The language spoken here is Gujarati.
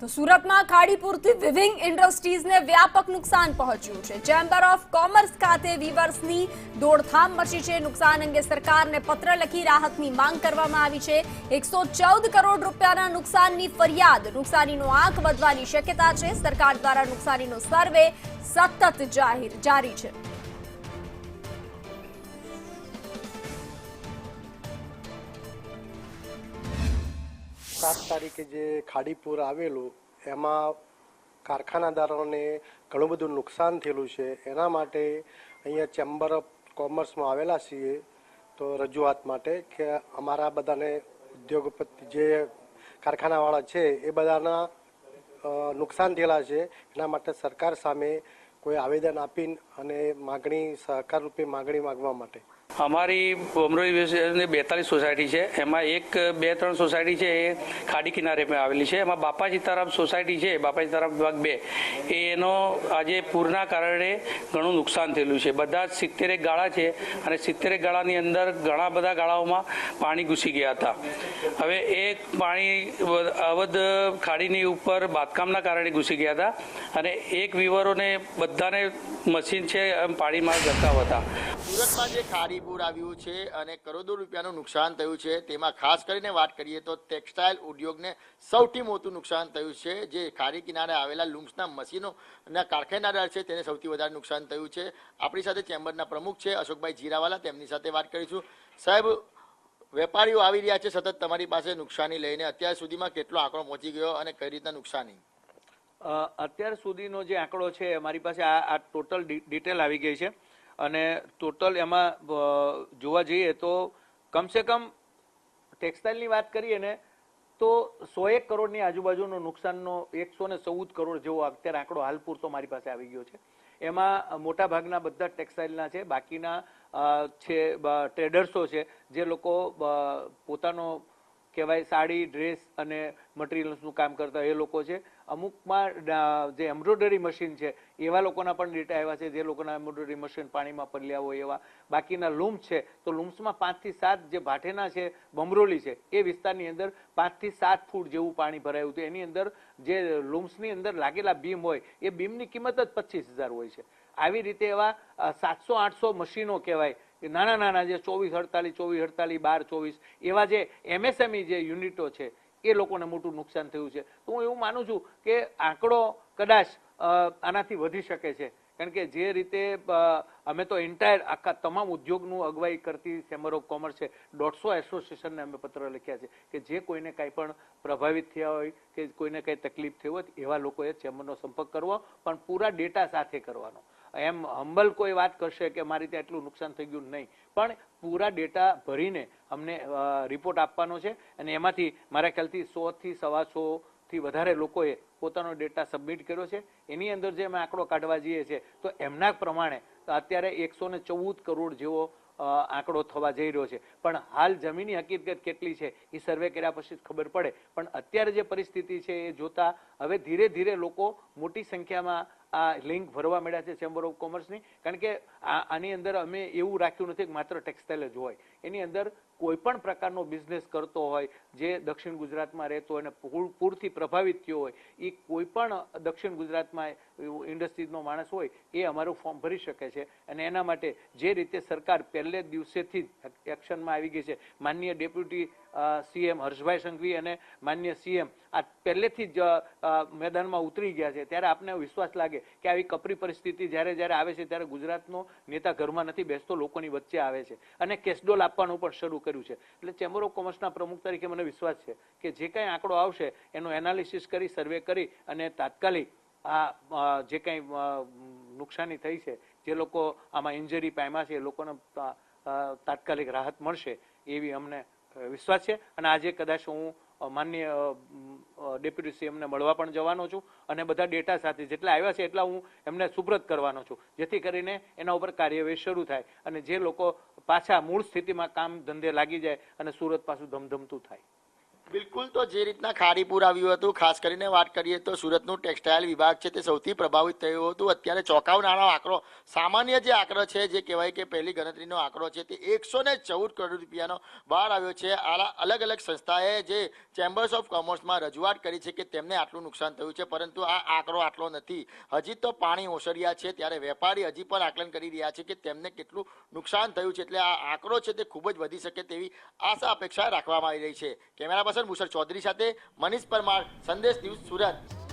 તો સુરતમાં ખાડીપુરથી વિવિંગ ઇન્ડસ્ટ્રીઝને વ્યાપક નુકસાન પહોંચ્યું છે। ચેમ્બર ઓફ કોમર્સ ખાતે વીવર્સની દોડધામ મચી છે। નુકસાન અંગે સરકારને પત્ર લખી રાહતની માંગ કરવામાં આવી છે। 114 કરોડ રૂપિયાના નુકસાનની ફરિયાદ। નુકસાનીનો આંક વધવાની શક્યતા છે। સરકાર દ્વારા નુકસાનીનો સર્વે સતત જારી છે। सात तारीखे जे खाड़ीपुर आवेलू एमां कारखानादारोने घणुं बधुं नुकसान थयेलुं छे। एना माटे अहींया चेम्बर ऑफ कॉमर्समां आवेला छीए तो रजूआत माटे के अमारा बधाने उद्योगपति जे कारखानावाळा छे ए बधाना नुकसान थयेला छे। एना माटे सरकार सामे कोई आवेदन आपीने अने मागणी सहकार रूपे मागणी मागवा माटे हमारी अमरोली विभागની 42 સોસાયટી છે। એમાં 1, 2, 3 સોસાયટી છે એ ખાડી કિનારે પર આવેલી છે। એમાં બાપાજી તરફ સોસાયટી છે, બાપાજી તરફ વિભાગ 2 એનો આજે પૂરના કારણે ઘણું નુકસાન થયેલું છે। બધા 70 ગાળા છે અને 70 ગાળાની અંદર ઘણા બધા ગાળાઓમાં પાણી ઘૂસી ગયા હતા। હવે એક પાણી અવધ ખાડીની ઉપર બાંધકામના કારણે ઘૂસી ગયા હતા અને એક વિવરોને બધાને મશીન છે પાણીમાં ગરકાવ હતા। સુરતમાં જે ખાડીપુર આવ્યું છે અને કરોડો રૂપિયાનું નુકસાન થયું છે તેમાં ખાસ કરીને વાત કરીએ તો ટેક્સટાઇલ ઉદ્યોગને સૌથી મોટું નુકસાન થયું છે। જે ખાડી કિનારે આવેલા લૂમ્સના મશીનોના કારખાનાદાર છે તેને સૌથી વધારે નુકસાન થયું છે। આપણી સાથે ચેમ્બરના પ્રમુખ છે અશોકભાઈ જીરાવાલા, તેમની સાથે વાત કરીશું। સાહેબ, વેપારીઓ આવી રહ્યા છે સતત તમારી પાસે નુકસાની લઈને, અત્યાર સુધીમાં કેટલો આંકડો પહોંચી ગયો અને કઈ રીતના નુકસાની? અત્યાર સુધીનો જે આંકડો છે અમારી પાસે આ ટોટલ ડિટેલ આવી ગઈ છે અને ટોટલ એમાં જોવા જઈએ તો કમસે કમ ટેક્સટાઇલની વાત કરીએ ને તો 101 કરોડની આજુબાજુનો નુકસાનનો 114 કરોડ જેવો અત્યારે આંકડો હાલ પૂરતો મારી પાસે આવી ગયો છે। એમાં મોટા ભાગના બધા ટેક્સટાઇલના છે, બાકીના છે ટ્રેડર્સો છે જે લોકો પોતાનો કહેવાય સાડી, ડ્રેસ અને મટીરિયલ્સનું કામ કરતા એ લોકો છે। અમુકમાં જે એમ્બ્રોઇડરી મશીન છે એવા લોકોના પણ ડેટા આવ્યા છે, જે લોકોના એમ્બ્રોઇડરી મશીન પાણીમાં પડ્યા હોય એવા। બાકીના લૂમ્સ છે તો લૂમ્સમાં 5 થી 7 જે ભાટેના છે, બમરોલી છે એ વિસ્તારની અંદર 5 થી 7 ફૂટ જેવું પાણી ભરાયું હતું। એની અંદર જે લૂમ્સની અંદર લાગેલા બીમ હોય એ બીમની કિંમત જ 25,000 હોય છે। આવી રીતે એવા 700-800 મશીનો કહેવાય નાના નાના જે 24-48, 12-24 એવા જે MSME જે યુનિટો છે એ લોકોને મોટું નુકસાન થયું છે। તો હું એવું માનું છું કે આંકડો કદાચ આનાથી વધી શકે છે, કારણ કે જે રીતે અમે તો એન્ટાયર આખા તમામ ઉદ્યોગનું અગવાઈ કરતી ચેમ્બર ઓફ કોમર્સ છે, 150 એસોસિએશનને અમે પત્ર લખ્યા છે કે જે કોઈને કાંઈ પણ પ્રભાવિત થયા હોય કે કોઈને કંઈ તકલીફ થઈ હોય એવા લોકોએ ચેમ્બરનો સંપર્ક કરવો, પણ પૂરા ડેટા સાથે કરવાનો। એમ હંબલ કોઈ વાત કરશે કે મારી ત્યાં એટલું નુકસાન થઈ ગયું નહીં, પણ પૂરા ડેટા ભરીને અમને રિપોર્ટ આપવાનો છે અને એમાંથી મારા ખ્યાલથી 100 થી 125 થી વધારે લોકોએ પોતાનો ડેટા સબમિટ કર્યો છે। એની અંદર જે અમે આંકડો કાઢવા જઈએ છીએ તો એમના પ્રમાણે અત્યારે 114 કરોડ જેવો આંકડો થવા જઈ રહ્યો છે, પણ હાલ જમીની હકીકત કેટલી છે એ સર્વે કર્યા પછી ખબર પડે। પણ અત્યારે જે પરિસ્થિતિ છે એ જોતા હવે ધીરે ધીરે લોકો મોટી સંખ્યામાં આ લિંક ભરવા મળ્યા છે ચેમ્બર ઓફ કોમર્સની, કારણ કે આની અંદર અમે એવું રાખ્યું નથી કે માત્ર ટેક્સટાઇલ જ હોય, એની અંદર કોઈ પણ પ્રકારનો બિઝનેસ કરતો હોય જે દક્ષિણ ગુજરાતમાં રહેતો હોય અને પૂરથી પ્રભાવિત થયો હોય એ કોઈ પણ દક્ષિણ ગુજરાતમાં ઇન્ડસ્ટ્રીઝનો માણસ હોય એ અમારું ફોર્મ ભરી શકે છે। અને એના માટે જે રીતે સરકાર પહેલે દિવસેથી જ એક્શનમાં આવી ગઈ છે, માનનીય ડેપ્યુટી CM હર્ષભાઈ સંઘવી અને માનનીય CM આ પહેલેથી જ મેદાનમાં ઉતરી ગયા છે, ત્યારે આપને વિશ્વાસ લાગે કે આવી કપરી પરિસ્થિતિ જ્યારે જ્યારે આવે છે ત્યારે ગુજરાતનો નેતા ઘરમાં નથી બેસતો, લોકોની વચ્ચે આવે છે અને કેશડોલ આપવાનું પણ શરૂ કર્યું છે। એટલે ચેમ્બર ઓફ કોમર્સના પ્રમુખ તરીકે મને વિશ્વાસ છે કે જે કંઈ આંકડો આવશે એનું એનાલિસિસ કરી, સર્વે કરી અને તાત્કાલિક આ જે કંઈ નુકસાની થઈ છે, જે લોકો આમાં ઇન્જરી પામ્યા છે એ લોકોને તાત્કાલિક રાહત મળશે એવી અમને વિશ્વાસ છે। અને આજે કદાચ હું માનનીય ડેપ્યુટી CMને મળવા પણ જવાનો છું અને બધા ડેટા સાથે જેટલા આવ્યા છે એટલા હું એમને સુપ્રત કરવાનો છું, જેથી કરીને એના ઉપર કાર્યવાહી શરૂ થાય અને જે લોકો પાછા મૂળ સ્થિતિમાં કામ ધંધે લાગી જાય અને સુરત પાછું ધમધમતું થાય। બિલકુલ, તો જે રીતના ખાડી પૂર આવ્યું હતું, ખાસ કરીને વાત કરીએ તો સુરતનું ટેક્સટાઇલ વિભાગ છે તે સૌથી પ્રભાવિત થયું હતું. અત્યારે ચોંકાવનારો આંકડો, સામાન્ય જે આંકડો છે, જે કહેવાય કે પહેલી ગણતરીનો આંકડો છે, તે 114 કરોડ રૂપિયાનો બહાર આવ્યો છે. અલગ અલગ સંસ્થાએ જે ચેમ્બર્સ ઓફ કોમર્સમાં રજૂઆત કરી છે કે તેમને આટલું નુકસાન થયું છે, પરંતુ આ આંકડો આટલો નથી. હજી તો પાણી ઓસર્યા છે, ત્યારે વેપારી હજી પણ આકલન કરી રહ્યા છે કે તેમને કેટલું નુકસાન થયું છે. એટલે આ આંકડો છે તે ખૂબ જ વધી શકે તેવી આશા અપેક્ષા રાખવામાં આવી રહી છે. કેમેરા પર્સન ભૂષણ ચૌધરી સાથે મનીષ પરમાર, સંદેશ ન્યૂઝ, સુરત.